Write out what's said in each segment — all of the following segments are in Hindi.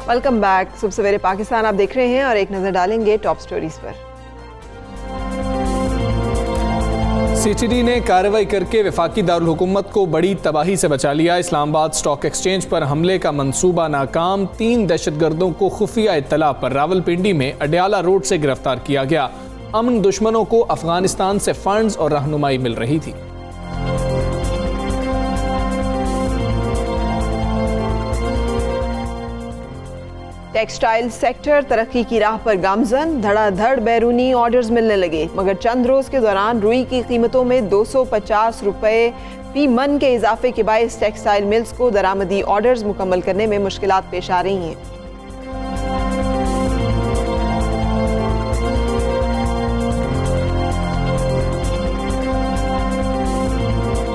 Welcome back. सुबह सवेरे पाकिस्तान आप देख रहे हैं और एक नजर डालेंगे टॉप स्टोरीज पर। सीटीडी ने कार्रवाई करके वफाकी दारुल हुकूमत को बड़ी तबाही से बचा लिया। इस्लामाबाद स्टॉक एक्सचेंज पर हमले का मंसूबा नाकाम। 3 दहशतगर्दों को खुफिया इत्तला पर रावलपिंडी में अडयाला रोड से गिरफ्तार किया गया। अमन दुश्मनों को अफगानिस्तान से फंड्स और रहनुमाई मिल रही थी। टेक्सटाइल सेक्टर तरक्की की राह पर गामजन, धड़ाधड़ बैरूनी ऑर्डर्स मिलने लगे, मगर चंद रोज के दौरान रुई की कीमतों में 250 रुपए फी मन के इजाफे के बायस टेक्सटाइल मिल्स को दरामदी ऑर्डर्स मुकम्मल करने में मुश्किलात पेश आ रही हैं।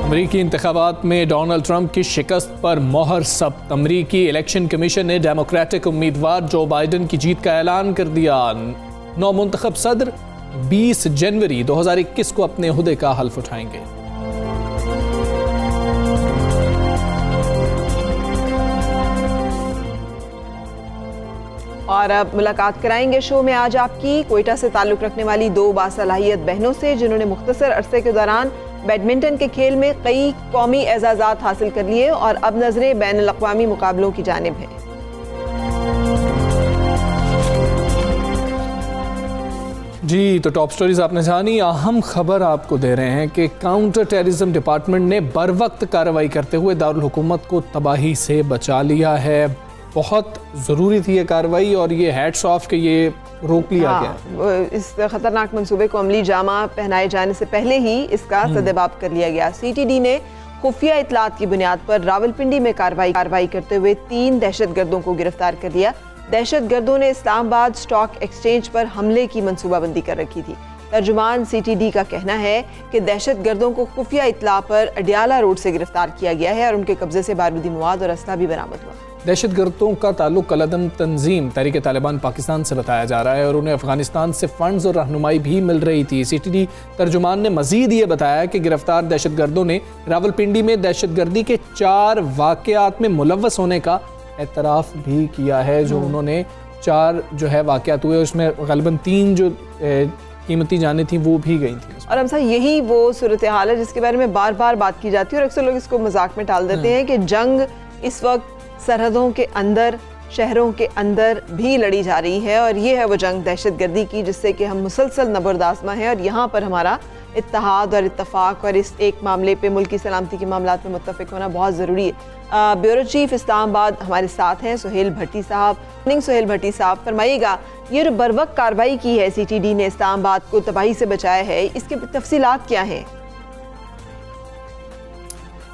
अमरीकी इंतखाबात में डोनाल्ड ट्रंप की शिकस्त पर मोहर सब्त। अमरीकी इलेक्शन कमीशन ने डेमोक्रेटिक उम्मीदवार जो बाइडन की जीत का ऐलान कर दिया। नौ मुंतखब सदर 20 जनवरी 2021 को अपने ओहदे का हल्फ उठाएंगे। और अब मुलाकात कराएंगे शो में आज आपकी कोयटा से ताल्लुक रखने वाली 2 बासलाहियत बहनों से, जिन्होंने मुख्तसर अरसे के दौरान बैडमिंटन के खेल में कई कौमी एजाजात हासिल कर लिए और अब नजरें बैनुल अक़वामी मुकाबलों की जानिब हैं। जी तो टॉप स्टोरीज आपने जानी। अहम खबर आपको दे रहे हैं कि काउंटर टेररिज्म डिपार्टमेंट ने बर वक्त कार्रवाई करते हुए दारुल हुकूमत को तबाही से बचा लिया है। बहुत ज़रूरी थी ये कार्रवाई और ये हैट्स ऑफ के ये रोक लिया गया। इस खतरनाक मंसूबे को अमली जामा पहनाए जाने से पहले ही इसका सदेबाब कर लिया गया। सीटीडी ने खुफिया इतलात की बुनियाद पर रावलपिंडी में कार्रवाई करते हुए 3 दहशतगर्दों को गिरफ्तार कर लिया। दहशतगर्दों ने इस्लामाबाद स्टॉक एक्सचेंज पर हमले की मंसूबाबंदी कर रखी थी। तर्जुमान सीटीडी का कहना है कि दहशतगर्दों को खुफिया इतला पर अडयाला रोड से गिरफ्तार किया गया है और उनके कब्जे से बारूदी मवाद और असला भी बरामद हुआ। दहशतगर्दों का ताल्लुक कलदम तंजीम तहरीक तालिबान पाकिस्तान से बताया जा रहा है और उन्हें अफगानिस्तान से फंड्स और रहनुमाई भी मिल रही थी। सीटीडी तर्जुमान ने मजीद ये बताया कि गिरफ्तार दहशतगर्दों ने रावलपिंडी में दहशतगर्दी के 4 वाक़यात में मुलव्वस होने का एतराफ़ भी किया है। जो उन्होंने 4 जो है वाक़यात हुए उसमें ग़ालिबन 3 जो कीमती जानें थी वो भी गई थी। और हमसा यही वो सूरत हाल है जिसके बारे में बार बार बात की जाती है और अक्सर लोग इसको मजाक में टाल देते हैं कि जंग इस वक्त सरहदों के अंदर, शहरों के अंदर भी लड़ी जा रही है और ये है वो जंग दहशतगर्दी की जिससे कि हम मुसलसल नबरदास्मा हैं और यहाँ पर हमारा इत्तेहाद और इत्तफाक और इस एक मामले पे मुल्की सलामती के मामलात में मुत्तफिक होना बहुत ज़रूरी है। ब्यूरो चीफ इस्लामाबाद हमारे साथ हैं सुहेल भट्टी साहब। सुहेल भट्टी साहब, फरमाइएगा, ये जो बरवक्त कार्रवाई की है सीटीडी ने, इस्लामाबाद को तबाही से बचाया है, इसके तफसीलात क्या हैं?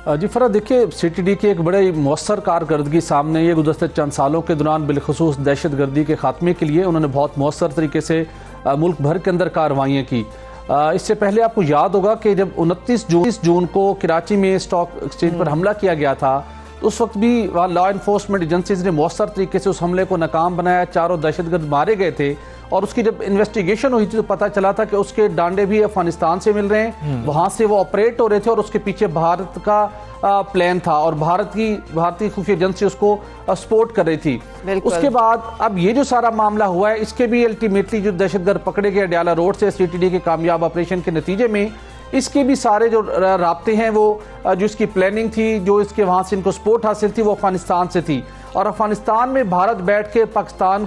जी फरा, देखिए सीटीडी की एक बड़े मौसर कारकर्दगी सामने ये गुज़श्ते चंद सालों के दौरान बिलखुसूस दहशतगर्दी के खात्मे के लिए उन्होंने बहुत मौसर तरीके से मुल्क भर के अंदर कार्रवाइयाँ की। इससे पहले आपको याद होगा कि जब 29 जून को कराची में स्टॉक एक्सचेंज पर हमला किया गया था तो उस वक्त भी वहाँ लॉ इन्फोर्समेंट एजेंसीज ने मौसर तरीके से उस हमले को नाकाम बनाया। 4 दहशतगर्द मारे गए थे और उसकी जब इन्वेस्टिगेशन हुई थी तो पता चला था कि उसके डांडे भी अफगानिस्तान से मिल रहे हैं, वहाँ से वो ऑपरेट हो रहे थे और उसके पीछे भारत का प्लान था और भारतीय खुफिया एजेंसी उसको सपोर्ट कर रही थी। उसके बाद अब ये जो सारा मामला हुआ है इसके भी अल्टीमेटली जो दहशतगर्द पकड़े गए अडयाला रोड से सीटीडी के कामयाब ऑपरेशन के नतीजे में इसके भी सारे जो राब्ते हैं वो जो इसकी प्लानिंग थी, जो इसके वहाँ से इनको सपोर्ट हासिल थी वो अफगानिस्तान से थी और अफगानिस्तान में भारत बैठ के पाकिस्तान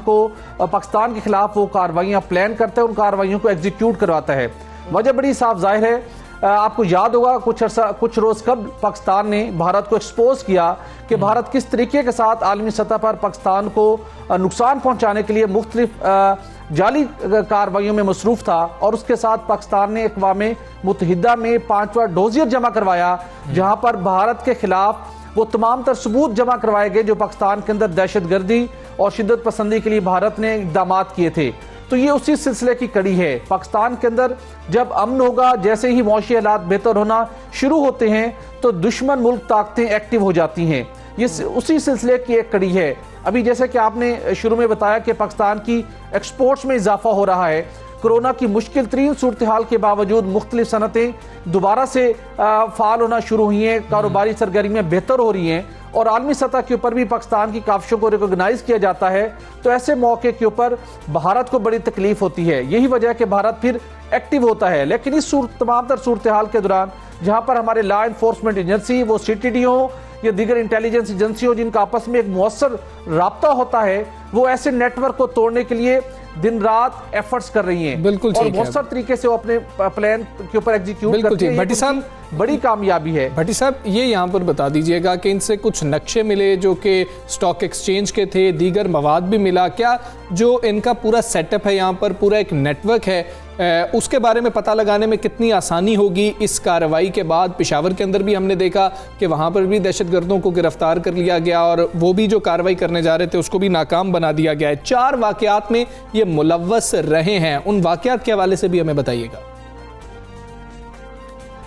के खिलाफ वो कार्रवाइयाँ प्लान करता है, उन कार्रवाइयों को एग्जीक्यूट करवाता है। वजह बड़ी साफ जाहिर है। आपको याद होगा कुछ रोज़ कब पाकिस्तान ने भारत को एक्सपोज किया कि भारत किस तरीके के साथ आलमी सतह पर पाकिस्तान को नुकसान पहुंचाने के लिए मुख्तलिफ जाली कार्रवाइयों में मसरूफ़ था और उसके साथ पाकिस्तान ने अक़वाम मुत्तहिदा में 5वां डोजियर जमा करवाया जहां पर भारत के खिलाफ वो तमाम तर सबूत जमा करवाए गए जो पाकिस्तान के अंदर दहशतगर्दी और शिद्दत पसंदी के लिए भारत ने इक़दाम किए थे। तो ये उसी सिलसिले की कड़ी है। पाकिस्तान के अंदर जब अमन होगा, जैसे ही मौशी हालात बेहतर होना शुरू होते हैं तो दुश्मन मुल्क ताकतें एक्टिव हो जाती हैं। ये उसी सिलसिले की एक कड़ी है। अभी जैसे कि आपने शुरू में बताया कि पाकिस्तान की एक्सपोर्ट्स में इजाफा हो रहा है, कोरोना की मुश्किल तरीन सूरत हाल के बावजूद मुख्तलिफ सनतें दोबारा से फाल होना शुरू हुई हैं, कारोबारी सरगर्मियाँ बेहतर हो रही हैं और आलमी सतह के ऊपर भी पाकिस्तान की काविशों को रिकॉग्नाइज किया जाता है, तो ऐसे मौके के ऊपर भारत को बड़ी तकलीफ होती है। यही वजह है कि भारत फिर एक्टिव होता है। लेकिन इस तमाम तर सूरत हाल के दौरान जहाँ पर हमारे लॉ इन्फोर्समेंट एजेंसी, वो CTD हो या दीगर इंटेलिजेंस एजेंसी हो, जिनका आपस में एक मुअस्सर राब्ता होता है, वो ऐसे नेटवर्क को तोड़ने के लिए दिन रात एफर्ट्स कर रही हैं। बिल्कुल और ठीक है। मुअस्सर तरीके से वो अपने प्लान के ऊपर एग्जीक्यूट बिल्कुल करती ठीक। है। भट्टी साहब, बड़ी कामयाबी है। भट्टी साहब, ये यहाँ पर बता दीजिएगा कि इनसे कुछ नक्शे मिले जो कि स्टॉक एक्सचेंज के थे, दीगर मवाद भी मिला क्या? जो इनका पूरा सेटअप है यहाँ पर, पूरा एक नेटवर्क है, उसके बारे में पता लगाने में कितनी आसानी होगी इस कार्रवाई के बाद? पेशावर के अंदर भी हमने देखा कि वहाँ पर भी दहशतगर्दों को गिरफ्तार कर लिया गया और वो भी जो कार्रवाई करने जा रहे थे उसको भी नाकाम बना दिया गया है। 4 वाक़यात में ये मुलव्वस रहे हैं, उन वाक़यात के हवाले से भी हमें बताइएगा।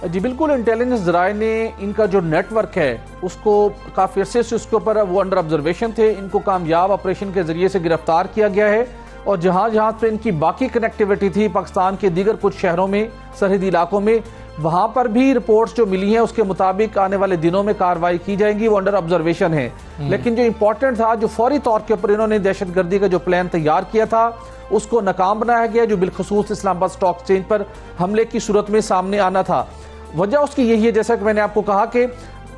जी बिल्कुल, इंटेलिजेंस ज़राए ने इनका जो नेटवर्क है उसको काफ़ी अरसे से उसके ऊपर वो अंडर ऑब्जर्वेशन थे। इनको कामयाब ऑपरेशन के ज़रिए से गिरफ्तार किया गया है और जहाँ जहाँ पे इनकी बाकी कनेक्टिविटी थी पाकिस्तान के दीगर कुछ शहरों में, सरहदी इलाकों में, वहाँ पर भी रिपोर्ट्स जो मिली हैं उसके मुताबिक आने वाले दिनों में कार्रवाई की जाएंगी। वो अंडर ऑब्जर्वेशन है। लेकिन जो इंपॉर्टेंट था, जो फौरी तौर के ऊपर इन्होंने दहशतगर्दी का जो प्लान तैयार किया था उसको नाकाम बनाया गया, जो बिलखसूस इस्लामाबाद स्टॉक एक्सचेंज पर हमले की सूरत में सामने आना था। वजह उसकी यही है, जैसा कि मैंने आपको कहा कि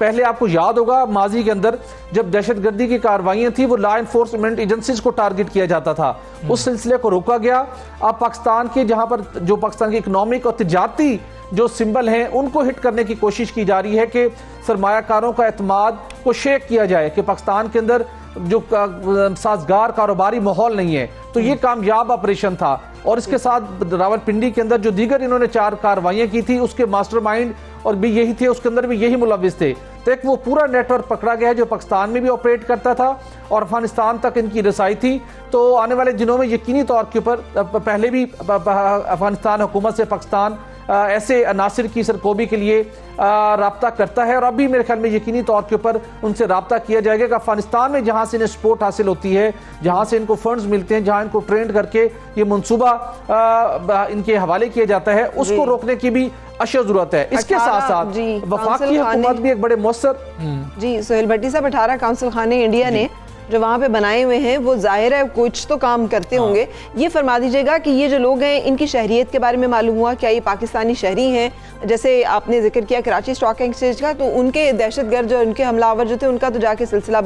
पहले आपको याद होगा माजी के अंदर जब दहशतगर्दी की कार्रवाइयां थी वो लॉ इन्फोर्समेंट एजेंसीज को टारगेट किया जाता था, उस सिलसिले को रोका गया। अब पाकिस्तान के जहां पर जो पाकिस्तान की इकोनॉमिक और तिजारती जो सिंबल हैं उनको हिट करने की कोशिश की जा रही है कि सरमायाकारों का एतमाद को शेक किया जाए कि पाकिस्तान के अंदर जो साजगार कारोबारी माहौल नहीं है। तो ये कामयाब ऑपरेशन था और इसके साथ रावलपिंडी के अंदर जो दीगर इन्होंने 4 कार्रवाइयां की थी उसके मास्टरमाइंड और भी यही थे, उसके अंदर भी यही मुलव्विस थे। तो एक वो पूरा नेटवर्क पकड़ा गया है जो पाकिस्तान में भी ऑपरेट करता था और अफगानिस्तान तक इनकी रसाई थी। तो आने वाले दिनों में यकीनी तौर के ऊपर पहले भी अफगानिस्तान हुकूमत से पाकिस्तान ऐसे अनासिर की सरकोबी के लिए राब्ता करता है और अभी मेरे ख्याल में यकीनी तौर के ऊपर उनसे राब्ता किया जाएगा कि अफगानिस्तान में जहाँ से इन्हें सपोर्ट हासिल होती है, जहाँ से इनको फंड्स मिलते हैं, जहाँ इनको ट्रेंड करके ये मनसूबा इनके हवाले किया जाता है, उसको रोकने की भी अशद जरूरत है। इसके साथ साथ वफाकी हुकूमत भी एक बड़े मौसर जी सोहेल भट्टी साहब 18 काउंसिल खाने इंडिया ने जो वहाँ पे बनाए हुए हैं वो जाहिर है कुछ तो काम करते होंगे। ये फरमा दीजिएगा कि ये जो लोग हैं इनकी शहरियत के बारे में मालूम हुआ, क्या ये पाकिस्तानी शहरी हैं? जैसे आपने जिक्र किया कराची स्टॉक एक्सचेंज का, तो उनके दहशतगर्द जो उनके हमलावर जो थे उनका तो जाके सिलसिला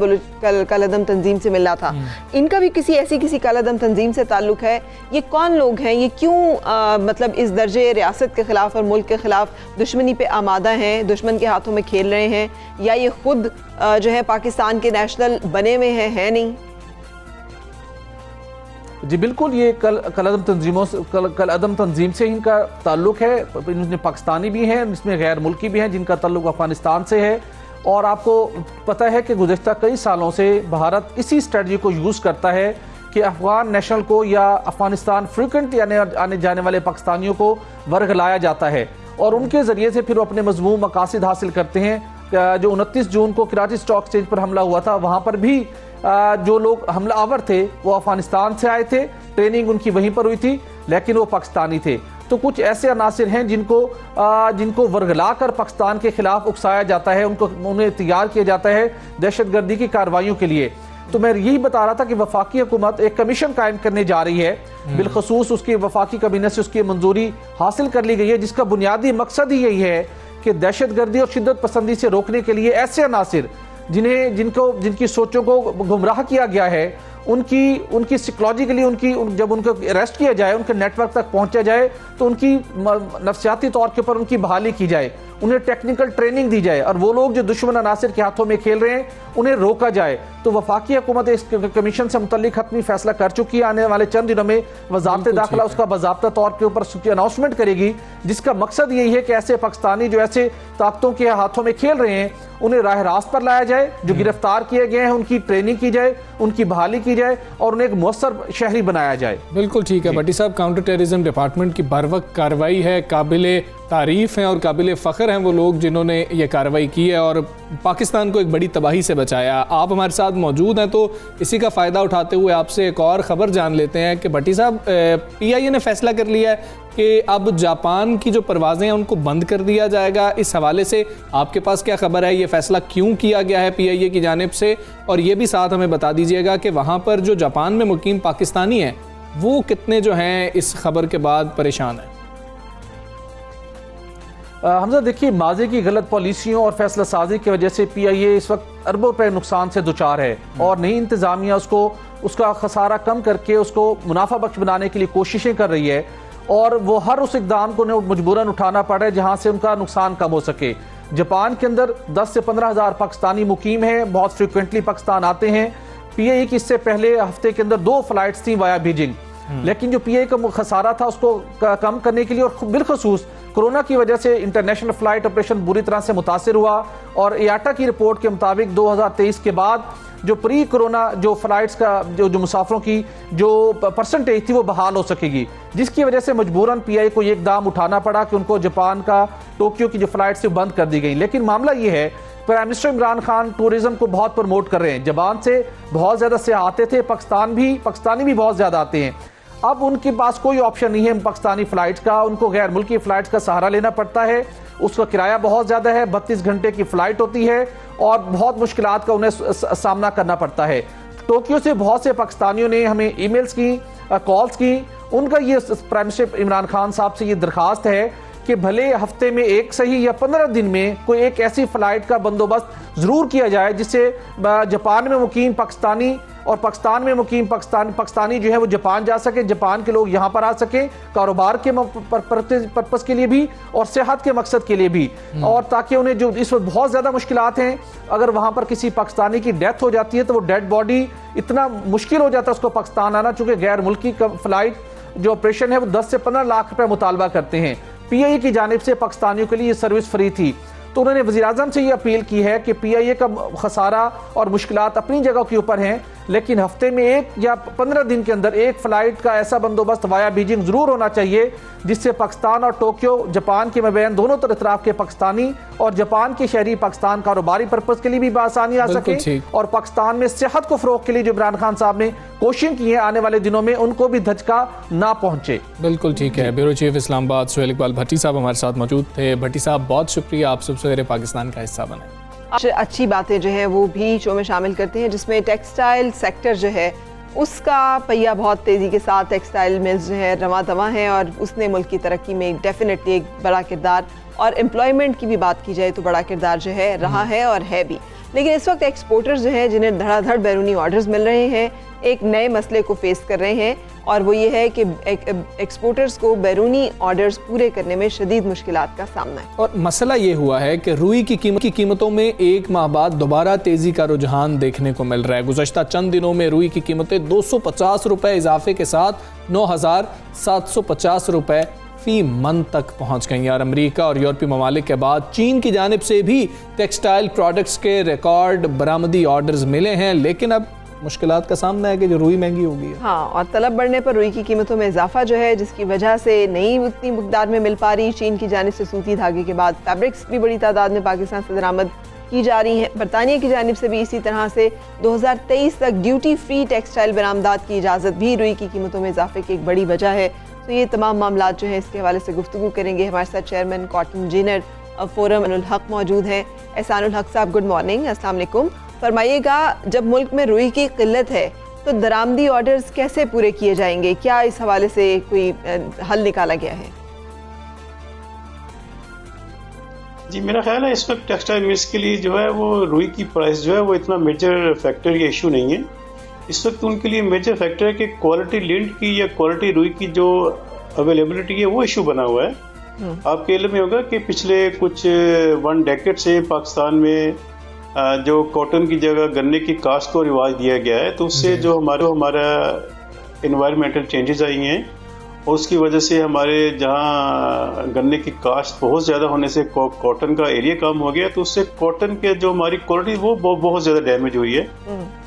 कलअदम तंजीम से मिला था। इनका भी किसी कलअदम तंजीम से ताल्लुक है? ये कौन लोग हैं? ये क्यों मतलब इस दर्जे रियासत के खिलाफ और मुल्क के खिलाफ दुश्मनी पे आमादा हैं, दुश्मन के हाथों में खेल रहे हैं, या ये खुद जो है पाकिस्तान के नेशनल बने हुए हैं, है नहीं? जी बिल्कुल, ये कलअदम तंजीम से इनका ताल्लुक है। इनमें पाकिस्तानी भी हैं, इसमें गैर मुल्की भी हैं जिनका ताल्लुक अफगानिस्तान से है। और आपको पता है कि गुज़श्ता कई सालों से भारत इसी स्ट्रेटजी को यूज़ करता है कि अफगान नेशनल को या अफगानिस्तान फ्रीक्वेंट आने जाने वाले पाकिस्तानियों को वर्गलाया जाता है और उनके ज़रिए से फिर वो अपने मज़मूम मकासद हासिल करते हैं। जो 29 जून को कराची स्टॉक एक्सचेंज पर हमला हुआ था, वहाँ पर भी जो लोग हमलावर थे वो अफगानिस्तान से आए थे, ट्रेनिंग उनकी वहीं पर हुई थी, लेकिन वो पाकिस्तानी थे। तो कुछ ऐसे अनासिर हैं जिनको वर्गला कर पाकिस्तान के खिलाफ उकसाया जाता है, उन्हें तैयार किया जाता है दहशतगर्दी की कार्रवाइयों के लिए। तो मैं यही बता रहा था कि वफाकी हुकूमत एक कमीशन कायम करने जा रही है, बिलखसूस उसकी वफाकी कैबिनेट से उसकी मंजूरी हासिल कर ली गई है, जिसका बुनियादी मकसद ही यही है कि दहशतगर्दी और शिद्दत पसंदी से रोकने के लिए ऐसे अनासिर जिनकी सोचों को गुमराह किया गया है, उनकी साइकोलॉजिकली जब उनको अरेस्ट किया जाए, उनके नेटवर्क तक पहुंचा जाए, तो उनकी नफ्सियाती तौर के ऊपर उनकी बहाली की जाए, उन्हें टेक्निकल ट्रेनिंग दी जाए और वो लोग जो दुश्मन अनासिर के हाथों में खेल रहे हैं उन्हें रोका जाए। तो वफाकी हुकूमत इस कमीशन से मुतल्लिक हतमी फैसला कर चुकी है। आने वाले चंद दिनों में वजारत दाखिला उसका बाज़ाब्ता तौर के ऊपर अनाउंसमेंट करेगी, जिसका मकसद यही है कि ऐसे पाकिस्तानी जो ऐसे ताकतों के हाथों में खेल रहे हैं उन्हें राह रास्त पर लाया जाए, जो गिरफ्तार किए गए हैं उनकी ट्रेनिंग की जाए, उनकी बहाली की जाए और उन्हें एक मुअस्सर शहरी बनाया जाए। बिल्कुल ठीक है भट्टी साहब, काउंटर टेररिज्म डिपार्टमेंट की बरवक्त कार्रवाई है, काबिले तारीफ हैं और काबिले फ़ख्र हैं वो लोग जिन्होंने ये कार्रवाई की है और पाकिस्तान को एक बड़ी तबाही से बचाया। आप हमारे साथ मौजूद हैं तो इसी का फ़ायदा उठाते हुए आपसे एक और ख़बर जान लेते हैं कि भट्टी साहब, PIA ने फैसला कर लिया है कि अब जापान की जो परवाज़ें हैं उनको बंद कर दिया जाएगा। इस हवाले से आपके पास क्या खबर है, ये फैसला क्यों किया गया है PIA की जानिब से, और ये भी साथ हमें बता दीजिएगा कि वहाँ पर जो जापान में मुकीम पाकिस्तानी हैं वो कितने जो हैं इस खबर के बाद परेशान हैं। हमजा देखिए, माजी की गलत पॉलिसियों और फैसला साजी की वजह से PIA इस वक्त अरबों रुपए नुकसान से दुचार है और नई इंतजामिया उसका खसारा कम करके उसको मुनाफा बख्श बनाने के लिए कोशिशें कर रही है और वो हर उस इकदाम को मजबूरन उठाना पड़ा है जहां से उनका नुकसान कम हो सके। जापान के अंदर 10 से 15 हज़ार पाकिस्तानी मुकीम हैं, बहुत फ्रिक्वेंटली पाकिस्तान आते हैं। PIA की इससे पहले हफ्ते के अंदर 2 फ्लाइट्स थी वाया बीजिंग, लेकिन जो PIA का खसारा था उसको कम करने के लिए और बिलखसूस कोरोना की वजह से इंटरनेशनल फ्लाइट ऑपरेशन बुरी तरह से मुतासिर हुआ और IATA की रिपोर्ट के मुताबिक 2023 के बाद जो प्री कोरोना जो फ्लाइट्स का जो मुसाफरों की जो परसेंटेज थी वो बहाल हो सकेगी, जिसकी वजह से मजबूरन PIA को ये इकदाम उठाना पड़ा कि उनको जापान का टोक्यो की जो फ्लाइट्स थी बंद कर दी गई। लेकिन मामला ये है, prime minister Imran Khan tourism को बहुत प्रमोट कर रहे हैं, जापान से बहुत ज़्यादा सयाह आते थे, पाकिस्तानी भी बहुत ज़्यादा आते हैं। अब उनके पास कोई ऑप्शन नहीं है पाकिस्तानी फ्लाइट्स का, उनको गैर मुल्की फ्लाइट्स का सहारा लेना पड़ता है। उसका किराया बहुत ज़्यादा है, 32 घंटे की फ़्लाइट होती है और बहुत मुश्किलात का उन्हें सामना करना पड़ता है। टोक्यो से बहुत से पाकिस्तानियों ने हमें ईमेल्स की, कॉल्स की। उनका ये प्राइम मिनिस्टर इमरान खान साहब से ये दरख्वास्त है कि भले हफ्ते में एक सही या 15 दिन में कोई एक ऐसी फ़्लाइट का बंदोबस्त ज़रूर किया जाए जिससे जापान में मुकीम पाकिस्तानी और पाकिस्तान में मुकीम पाकिस्तानी जो है वो जापान जा सके, जापान के लोग यहाँ पर आ सके कारोबार के पर्पस के लिए भी और सेहत के मकसद के लिए भी, और ताकि उन्हें जो इस वक्त बहुत ज़्यादा मुश्किलात हैं, अगर वहाँ पर किसी पाकिस्तानी की डेथ हो जाती है तो वो डेड बॉडी इतना मुश्किल हो जाता है उसको पाकिस्तान आना, चूँकि गैर मुल्की फ्लाइट जो ऑपरेशन है वो 10 से 15 लाख रुपए मुतालबा करते हैं। PIA की जानिब से पाकिस्तानियों के लिए ये सर्विस फ्री थी, तो उन्होंने वज़ीर-ए-आज़म से ये अपील की है कि PIA का खसारा और मुश्किलात अपनी जगह के ऊपर हैं, लेकिन हफ्ते में 1 या 15 दिन के अंदर एक फ़्लाइट का ऐसा बंदोबस्त वाया बीजिंग ज़रूर होना चाहिए जिससे पाकिस्तान और टोक्यो जापान के मबैन दोनों तरफ के पाकिस्तानी और जापान के शहरी पाकिस्तान कारोबारी पर्पज़ के लिए भी आसानी आ सके और पाकिस्तान में सेहत को फ़रोग़ के लिए जो इमरान खान साहब ने कोशिश की है आने वाले दिनों में उनको भी धचका ना पहुँचे। बिल्कुल ठीक है। ब्यूरो चीफ इस्लामाबाद सुहेल इकबाल भट्टी साहब हमारे साथ मौजूद थे। भट्टी साहब, बहुत शुक्रिया, आप सब सवेरे पाकिस्तान का हिस्सा बने। अच्छी बातें जो हैं वो भी शो में शामिल करते हैं, जिसमें टेक्सटाइल सेक्टर जो है उसका पहिया बहुत तेज़ी के साथ टेक्सटाइल मिल्स जो है रवा दवा हैं और उसने मुल्क की तरक्की में डेफिनेटली एक बड़ा किरदार, और एम्प्लॉयमेंट की भी बात की जाए तो बड़ा किरदार जो है रहा है और है भी। लेकिन इस वक्त एक्सपोर्टर्स जो हैं जिन्हें धड़ाधड़ बैरूनी ऑर्डर्स मिल रहे हैं एक नए मसले को फेस कर रहे हैं, और वो ये है कि एक्सपोर्टर्स को बैरूनी ऑर्डर्स पूरे करने में शदीद मुश्किलात का सामना है। और मसला ये हुआ है कि रुई की कीमतों में एक माह बाद दोबारा तेज़ी का रुझान देखने को मिल रहा है। गुज़श्ता चंद दिनों में रुई की कीमतें 250 रुपये इजाफे के साथ 9,750 रुपये फ़ी मन तक पहुँच गई। और अमरीका और यूरोपीय ममालिक के बाद चीन की जानिब से भी टेक्सटाइल प्रोडक्ट्स के रिकॉर्ड बरामदी ऑर्डर्स मिले हैं, लेकिन अब मुश्किलात का सामना है कि जो रुई महंगी हो गई है। हाँ, और तलब बढ़ने पर रुई की कीमतों में इजाफा जो है जिसकी वजह से नहीं उतनी मकदार में मिल पा रही। चीन की जानिब से सूती धागे के बाद फैब्रिक्स भी बड़ी तादाद में पाकिस्तान से दरामद की जा रही हैं। बरतानिया की जानिब से भी इसी तरह से 2023 तक ड्यूटी फ्री टेक्सटाइल बरामदात की इजाज़त भी रुई की कीमतों में इजाफे की एक बड़ी वजह है। तो ये तमाम मामला जो हैं इसके हवाले से गुफ्तगू करेंगे। हमारे साथ chairman cotton engineer forum Ehsanul हक मौजूद हैं। एहसानुल हक साहब, गुड मॉर्निंग, अस्सलाम वालेकुम। फरमाइएगा, जब मुल्क में रुई की किल्लत है तो दरामदी ऑर्डर्स कैसे पूरे किए जाएंगे, क्या इस हवाले से कोई हल निकाला गया है? जी, मेरा ख्याल है इस वक्त टेक्सटाइल मिल्स के लिए जो है वो रुई की प्राइस जो है वो इतना मेजर फैक्टर या इशू नहीं है। इस वक्त उनके लिए मेजर फैक्टर है कि क्वालिटी लिंट की या क्वालिटी रुई की जो अवेलेबिलिटी है वो इशू बना हुआ है। आपके इल्म में होगा कि पिछले कुछ 1 डेकेड से पाकिस्तान में जो कॉटन की जगह गन्ने की काश्त को रिवाज दिया गया है, तो उससे जो हमारा एनवायरमेंटल चेंजेस आई हैं और उसकी वजह से हमारे जहाँ गन्ने की काश्त बहुत ज़्यादा होने से कॉटन का एरिया कम हो गया, तो उससे कॉटन के जो हमारी क्वालिटी वो बहुत ज़्यादा डैमेज हुई है।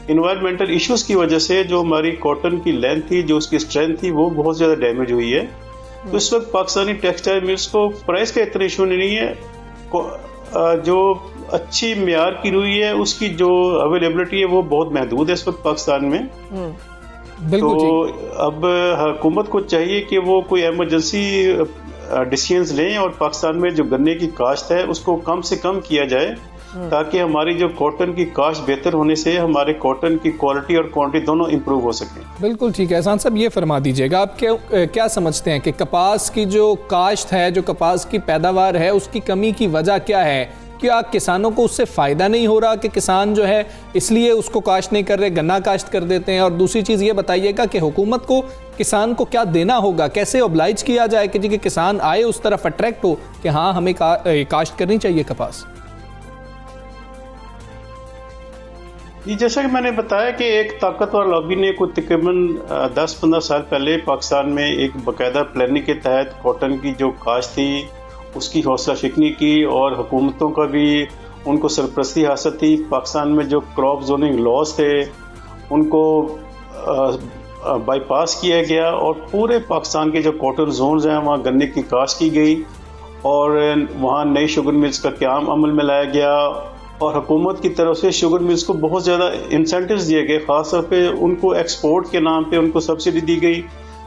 इन्वायरमेंटल इश्यूज की वजह से जो हमारी कॉटन की लेंथ थी, जो उसकी स्ट्रेंथ थी, वो बहुत ज़्यादा डैमेज हुई है। तो इस वक्त पाकिस्तानी टेक्सटाइल मिल्स को प्राइस का इतना इशू नहीं है, जो अच्छी म्यार की रुई है उसकी जो अवेलेबिलिटी है वो बहुत महदूद है इस वक्त पाकिस्तान में। तो अब हुकूमत को चाहिए कि वो कोई इमरजेंसी डिसीजंस लें और पाकिस्तान में जो गन्ने की काश्त है उसको कम से कम किया जाए, ताकि हमारी जो कॉटन की काश्त बेहतर होने से हमारे कॉटन की क्वालिटी और क्वांटिटी दोनों इंप्रूव हो सके। बिल्कुल ठीक है। एहसान साहब, ये फरमा दीजिएगा, आप क्या समझते हैं कि कपास की जो काश्त है, जो कपास की पैदावार है, उसकी कमी की वजह क्या है? क्या किसानों को उससे फ़ायदा नहीं हो रहा कि किसान जो है इसलिए उसको काश्त नहीं कर रहे, गन्ना काश्त कर देते हैं? और दूसरी चीज़ ये बताइएगा कि हुकूमत को किसान को क्या देना होगा, कैसे ऑब्लाइज किया जाए कि जी कि किसान आए उस तरफ अट्रैक्ट हो कि हाँ हमें काश्त करनी चाहिए कपास? जी, जैसा कि मैंने बताया कि एक ताकतवर लॉबी ने कुछ तकरीबन 10-15 साल पहले पाकिस्तान में एक बाकायदा प्लानिंग के तहत कॉटन की जो काश्त थी उसकी हौसला शिकनी की, और हुकूमतों का भी उनको सरपरस्ती हासिल थी। पाकिस्तान में जो क्रॉप जोनिंग लॉज थे उनको बाईपास किया गया और पूरे पाकिस्तान के जो कॉटन जोन्स हैं वहाँ गन्ने की काश्त की गई और वहाँ नई शुगर मिल्स का क़याम अमल में लाया गया, और हुकूमत की तरफ से शुगर मिल्स को बहुत ज़्यादा इंसेंटिव्स दिए गए। ख़ास तौर पे उनको एक्सपोर्ट के नाम पे उनको सब्सिडी दी गई।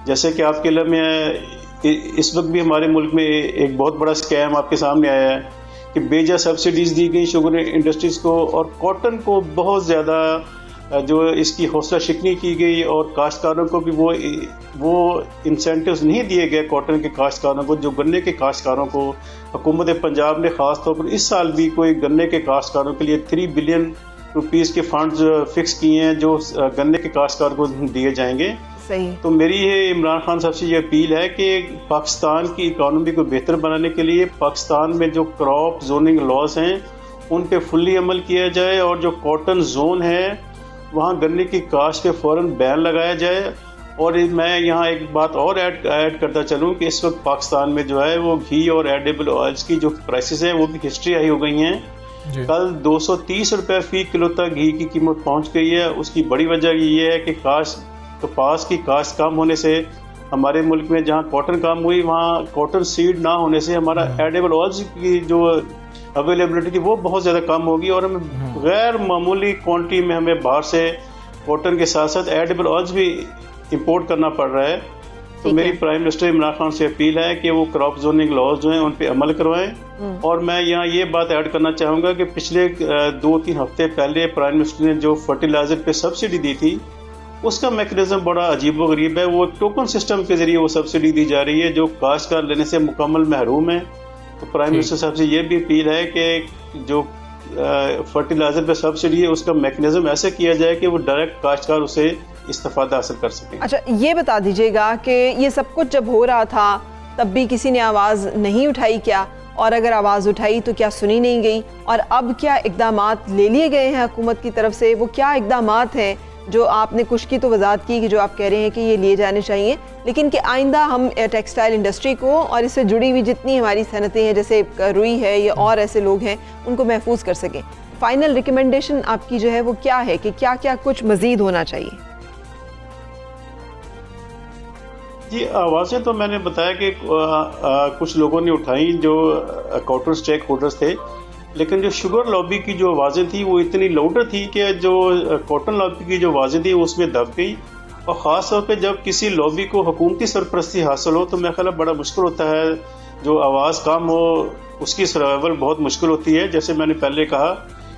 जैसे कि आपके इल्म में इस वक्त भी हमारे मुल्क में एक बहुत बड़ा स्कैम आपके सामने आया है कि बेजा सब्सिडीज़ दी गई शुगर इंडस्ट्रीज़ को, और कॉटन को बहुत ज़्यादा जो इसकी हौसला शिकनी की गई, और काश्तकारों को भी वो इंसेंटिव्स नहीं दिए गए कॉटन के काश्तकारों को, जो गन्ने के काश्तकारों को हुकूमत पंजाब ने ख़ास तौर पर इस साल भी कोई गन्ने के काश्तकारों के लिए 3 बिलियन रुपीज़ के फंड्स फिक्स किए हैं जो गन्ने के काश्तकार को दिए जाएंगे। सही। तो मेरी ये इमरान खान साहब से ये अपील है कि पाकिस्तान की इकॉनमी को बेहतर बनाने के लिए पाकिस्तान में जो क्रॉप जोनिंग लॉज हैं उन पे फुल्ली अमल किया जाए, और जो कॉटन जोन है वहाँ गन्ने की काश्त पे फ़ौरन बैन लगाया जाए। और मैं यहाँ एक बात और ऐड करता चलूँ कि इस वक्त पाकिस्तान में जो है वो घी और एडिबल ऑयल्स की जो प्राइसेस हैं वो भी हिस्ट्री हाई हो गई हैं। कल 230 रुपये फ़ी किलो तक घी की कीमत पहुँच गई है। उसकी बड़ी वजह ये है कि कपास की काश्त कम होने से हमारे मुल्क में जहाँ कॉटन कम हुई वहाँ कॉटन सीड ना होने से हमारा एडिबल ऑयल्स की जो अवेलेबिलिटी थी वो बहुत ज़्यादा कम होगी, और हमें गैर मामूली क्वांटिटी में हमें बाहर से कॉटन के साथ साथ एडिबल ऑयल्स भी इंपोर्ट करना पड़ रहा है। तो मेरी प्राइम मिनिस्टर इमरान खान से अपील है कि वो क्रॉप जोनिंग लॉज जो हैं उन पे अमल करवाएं। और मैं यहाँ ये बात ऐड करना चाहूँगा कि पिछले 2-3 हफ्ते पहले प्राइम मिनिस्टर ने जो फर्टिलाइज़र पे सब्सिडी दी थी उसका मैकेनिज्म बड़ा अजीब व गरीब है। वो टोकन सिस्टम के जरिए वो सब्सिडी दी जा रही है जो काश्तकार लेने से मुकम्मल महरूम है। तो प्राइम मिनिस्टर साहब से ये भी अपील है कि जो फर्टिलाइजर पे सब्सिडी है उसका मैकेनिज्म ऐसे किया जाए कि वो डायरेक्ट काश्तकार उसे इस्तेफादा हासिल कर सके। अच्छा, ये बता दीजिएगा कि ये सब कुछ जब हो रहा था तब भी किसी ने आवाज़ नहीं उठाई क्या? और अगर आवाज़ उठाई तो क्या सुनी नहीं गई? और अब क्या इक़दामात ले लिए गए हैं हुकूमत की तरफ से? वो क्या इक़दामात हैं जो आपने कुछ की तो वजाहत की कि जो आप कह रहे हैं कि ये लिए जाने चाहिए, लेकिन कि आइंदा हम टेक्सटाइल इंडस्ट्री को और इससे जुड़ी हुई जितनी हमारी सनतें हैं जैसे रुई है या और ऐसे लोग हैं उनको महफूज कर सकें? फाइनल रिकमेंडेशन आपकी जो है वो क्या है कि क्या क्या कुछ मज़ीद होना चाहिए? जी, आवाज़ें तो मैंने बताया कि कुछ लोगों ने उठाई जो कॉटन स्टेक होल्डर्स थे, लेकिन जो शुगर लॉबी की जो आवाज़ें थी वो इतनी लाउडर थी कि जो कॉटन लॉबी की जो आवाज़ें थी उसमें दब गई। और ख़ास तौर पे जब किसी लॉबी को हुकूमती सरपरस्ती हासिल हो तो मेरा ख्याल बड़ा मुश्किल होता है, जो आवाज़ कम हो उसकी सर्वाइवल बहुत मुश्किल होती है। जैसे मैंने पहले कहा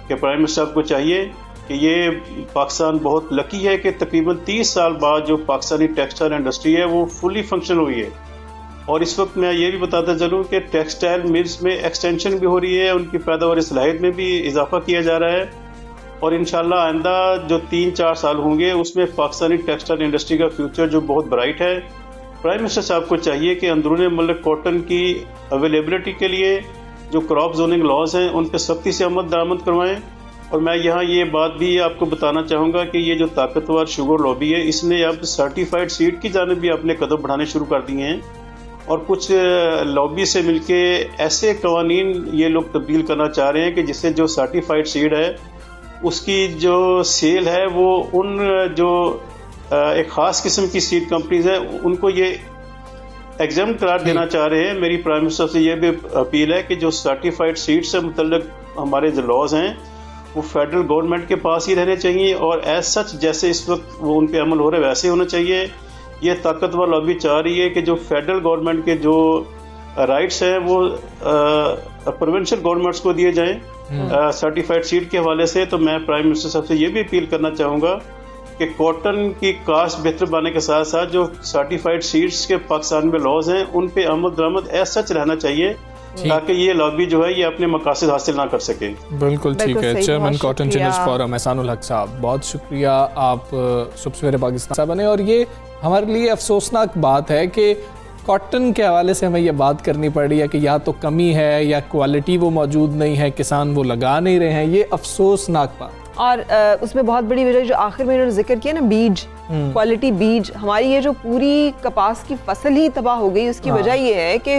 कि प्राइम मिनिस्टर साहब को चाहिए कि ये पाकिस्तान बहुत लकी है कि तकरीबन 30 साल बाद जो पाकिस्तानी टेक्सटाइल इंडस्ट्री है वो फुली फंक्शनल हुई है। और इस वक्त मैं ये भी बताता चलूँ कि टेक्सटाइल मिल्स में एक्सटेंशन भी हो रही है, उनकी पैदावार सलाहियत में भी इजाफा किया जा रहा है, और इंशाल्लाह आइंदा जो 3-4 साल होंगे उसमें पाकिस्तानी टेक्सटाइल इंडस्ट्री का फ्यूचर जो बहुत ब्राइट है। प्राइम मिनिस्टर साहब को चाहिए कि अंदरूनी मुल्क कॉटन की अवेलेबिलिटी के लिए जो क्रॉप जोनिंग लॉज हैं उन पर सख्ती से अमल दरामद करवाएं, और मैं यहाँ ये बात भी आपको बताना चाहूँगा कि ये जो ताकतवर शुगर लॉबी है, इसने अब सर्टिफाइड सीड की जानिब भी अपने कदम बढ़ाने शुरू कर दिए हैं और कुछ लॉबी से मिलके ऐसे कवानीन ये लोग तब्दील करना चाह रहे हैं कि जिससे जो सर्टिफाइड सीड है उसकी जो सेल है वो उन जो एक ख़ास किस्म की सीड कंपनीज है उनको ये एग्जाम करार देना चाह रहे हैं। मेरी प्राइम मिनिस्टर से ये भी अपील है कि जो सर्टिफाइड सीड से मुतल्लिक हमारे जो लॉज हैं वो फेडरल गवर्नमेंट के पास ही रहने चाहिए और एज सच जैसे इस वक्त वो उन पे अमल हो रहे वैसे होना चाहिए। ये ताकतवर लॉबी चाह रही है कि जो फेडरल गवर्नमेंट के जो राइट्स हैं वो प्रोविंशियल गवर्नमेंट्स को दिए जाएं सर्टिफाइड सीड के हवाले से। तो मैं प्राइम मिनिस्टर साहब से ये भी अपील करना चाहूँगा कि कॉटन की कास्ट बेहतर बनाने के साथ साथ जो सर्टिफाइड सीड्स के पाकिस्तान में लॉज हैं उन पे अमल दरामद एज सच रहना चाहिए ताकि ये लॉबी जो है ये अपने मकासद हासिल ना कर सके। बिल्कुल ठीक है। चेयरमैन कॉटन शुक्रिया। चिनर्स फोरम एहसानुल हक साहब, बहुत शुक्रिया, आप सुबह सवेरे पाकिस्तान से बने। और ये हमारे लिए अफसोसनाक बात है कि कॉटन के हवाले से हमें ये बात करनी पड़ रही है कि या तो कमी है या क्वालिटी वो मौजूद नहीं है, किसान वो लगा नहीं रहे हैं, ये अफसोसनाक बात। और उसमें बहुत बड़ी वजह जो आखिर में इन्होंने जिक्र किया ना, बीज, क्वालिटी बीज, हमारी ये जो पूरी कपास की फसल ही तबाह हो गई, उसकी वजह ये है कि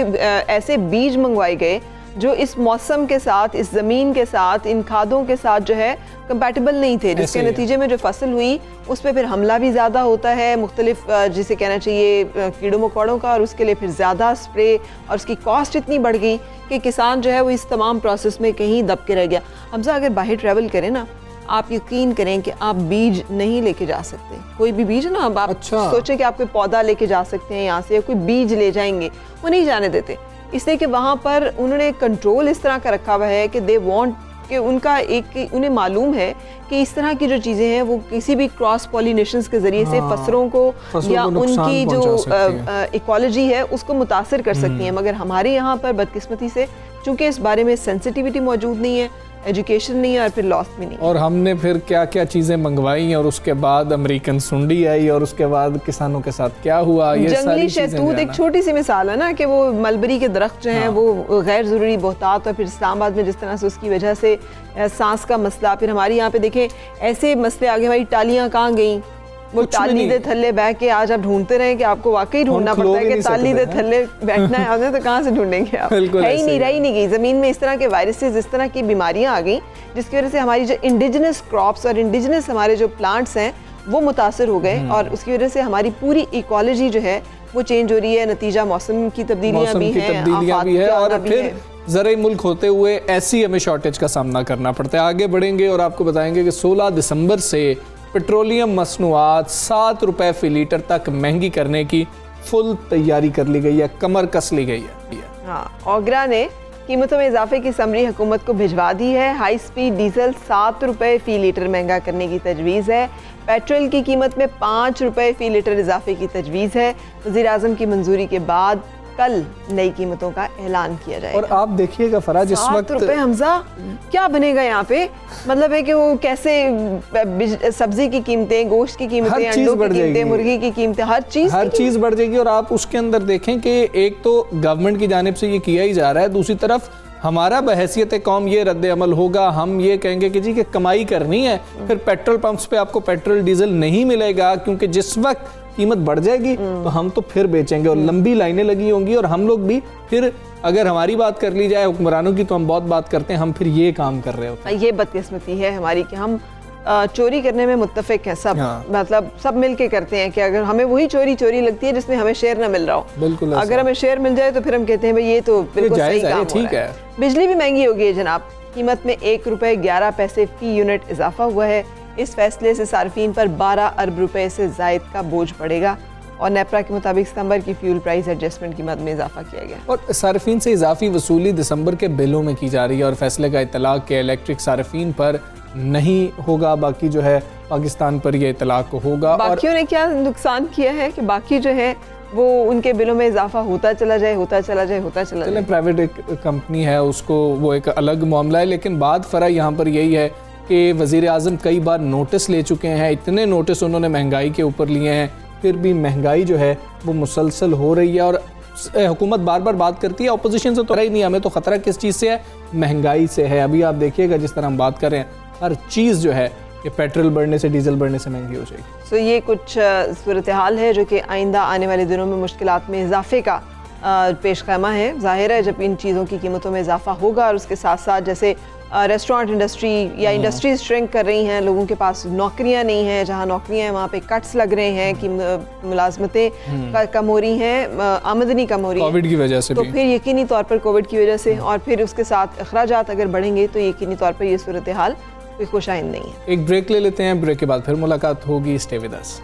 ऐसे बीज मंगवाए गए जो इस मौसम के साथ, इस ज़मीन के साथ, इन खादों के साथ जो है कंपैटिबल नहीं थे, जिसके नतीजे में जो फसल हुई उस पर फिर हमला भी ज़्यादा होता है मुख्तलिफ जिसे कहना चाहिए कीड़ों मकोड़ों का, और उसके लिए फिर ज़्यादा स्प्रे और उसकी कॉस्ट इतनी बढ़ गई कि किसान जो है वो इस तमाम प्रोसेस में कहीं दब के रह गया। हमजा अगर बाहर ट्रैवल करें ना, आप यकीन करें कि आप बीज नहीं लेके जा सकते, कोई भी बीज ना, अब आप सोचें कि आप कोई पौधा लेके जा सकते हैं यहाँ से, या कोई बीज ले जाएंगे, वो नहीं जाने देते, इसलिए कि वहाँ पर उन्होंने कंट्रोल इस तरह का रखा हुआ है कि दे वांट कि उनका एक, उन्हें मालूम है कि इस तरह की जो चीज़ें हैं वो किसी भी क्रॉस पॉलिनेशंस के ज़रिए से फसलों को या उनकी जो इकोलॉजी है उसको मुतासर कर सकती हैं। मगर हमारे यहाँ पर बदकिस्मती से चूँकि इस बारे में सेंसिटिविटी मौजूद नहीं है, एजुकेशन नहीं है और फिर लॉस भी नहीं। और हमने फिर क्या क्या चीज़ें मंगवाई और उसके बाद अमेरिकन सुंडी आई और उसके बाद किसानों के साथ क्या हुआ, ये जंगली शहतूत एक छोटी सी मिसाल है ना कि वो मलबरी के दरख्त जो हैं वो गैर ज़रूरी बोहतात, और फिर इस्लामाबाद में जिस तरह से उसकी वजह से सांस का मसला, फिर हमारे यहाँ पे देखें ऐसे मसले आगे, हमारी टालियाँ कहाँ गई, वो टाली दे थल्ले बैठ के आज आप ढूंढते रहे कि आपको वाकई ढूंढना पड़ता है कि टाली दे थल्ले बैठना है आपने, तो कहाँ से ढूंढेंगे आप, है ही नहीं, रह ही नहीं गई ज़मीन में। इस तरह के वायरसेस, इस तरह की बीमारियां आ गई जिसकी वजह से हमारी जो इंडिजिनस क्रॉप्स और इंडिजिनस हमारे जो प्लांट्स हैं वो मुतासर हो गए, और उसकी वजह से हमारी पूरी इकोलॉजी जो है वो चेंज हो रही है। नतीजा मौसम की तब्दीलियाँ भी हैं और फिर ज़राई मुल्क होते हुए ऐसी हमें शॉर्टेज का सामना करना पड़ता है। आगे बढ़ेंगे और आपको बताएंगे कि 16 दिसंबर से पेट्रोलियम मसनूआत 7 रुपए फ़ी लीटर तक महंगी करने की फुल तैयारी कर ली गई है, कमर कस ली गई है। हाँ, ओगरा ने कीमतों में इजाफे की समरी हुकूमत को भिजवा दी है। हाई स्पीड डीजल 7 रुपए फ़ी लीटर महंगा करने की तजवीज़ है। पेट्रोल की कीमत में 5 रुपए फ़ी लीटर इजाफे की तजवीज़ है। वज़ीर-ए-आज़म की मंजूरी के बाद कल नई कीमतों का ऐलान किया जाएगा। और आप देखिएगा फराज, इस वक्त 7 रुपए हमजा क्या बनेगा यहाँ पे, मतलब है कि वो कैसे सब्जी की कीमतें, गोश्त की कीमतें, अंडों की कीमतें, मुर्गी की कीमतें, हर चीज़ बढ़ जाएगी। और आप उसके अंदर देखें कि एक तो गवर्नमेंट की जानिब से ये किया ही जा रहा है, दूसरी तरफ हमारा बहैसियत कौम ये रद्द अमल होगा, हम ये कहेंगे कि जी कि कमाई करनी है, फिर पेट्रोल पंप्स पे आपको पेट्रोल डीजल नहीं मिलेगा क्योंकि जिस वक्त कीमत बढ़ जाएगी तो हम तो फिर बेचेंगे और लंबी लाइनें लगी होंगी, और हम लोग भी फिर, अगर हमारी बात कर ली जाए हुक्मरानों की तो हम बहुत बात करते हैं, हम फिर ये काम कर रहे होते हैं। ये बदकिस्मती है हमारी कि हम चोरी करने में मुत्तफिक हैं सब, मतलब सब मिल के करते हैं कि अगर हमें वही चोरी लगती है जिसमें हमें शेयर ना मिल रहा हो, बिल्कुल अगर हमें शेयर मिल जाए तो फिर हम कहते हैं भाई ये तो बिल्कुल सही काम हो रहा है। बिजली भी महंगी हो गई है जनाब, कीमत में 1 रुपए 11 पैसे फ़ी यूनिट इजाफा हुआ है। इस फैसले से सार्फिन पर 12 अरब रुपए से जायद का बोझ पड़ेगा, और नेपरा के मुताबिक सितंबर की फ्यूल प्राइस एडजस्टमेंट कीमत में इजाफा किया गया। और सार्फिन से इजाफी वसूली दिसंबर के बिलों में की जा रही है, और फैसले का इतलाक के इलेक्ट्रिक सार्फिन पर नहीं होगा, बाकी जो है पाकिस्तान पर यह इतलाक होगा। बाकियों ने क्या नुकसान किया है कि बाकी जो है वो उनके बिलों में इजाफा होता चला जाए। प्राइवेट एक कंपनी है उसको वो एक अलग मामला है, लेकिन बात फ़र्क यहाँ पर यही है कि वज़ीर-ए-आज़म कई बार नोटिस ले चुके हैं, इतने नोटिस उन्होंने महंगाई के ऊपर लिए हैं, फिर भी महंगाई जो है वो मुसलसल हो रही है। और हुकूमत बार बार बात करती है अपोजिशन से तो ही नहीं, हमें तो ख़तरा किस चीज़ से है, महंगाई से है। अभी आप देखिएगा जिस तरह हम बात कर रहे हैं हर चीज़ जो है कि पेट्रोल बढ़ने से, डीजल बढ़ने से महंगी हो जाएगी। तो ये कुछ सूरत हाल है जो कि आइंदा आने वाले दिनों में मुश्किलात में इजाफे का पेश ख़ैमा है। ज़ाहिर है जब इन चीज़ों की कीमतों में इजाफा होगा और उसके साथ साथ जैसे रेस्टोरेंट इंडस्ट्री या इंडस्ट्रीज श्रिंक कर रही हैं, लोगों के पास नौकरियां नहीं हैं, जहां नौकरियां हैं वहाँ पे कट्स लग रहे हैं कि मुलाजमतें कम हो रही हैं, आमदनी कम हो रही है कोविड की वजह से तो भी। फिर यकीनी तौर पर कोविड की वजह से और फिर उसके साथ अखराजात अगर बढ़ेंगे तो यकीनी तौर पर ये सूरत हाल कोई खुशाइंद नहीं है। एक ब्रेक ले लेते हैं, ब्रेक के बाद फिर मुलाकात होगी। Stay with us.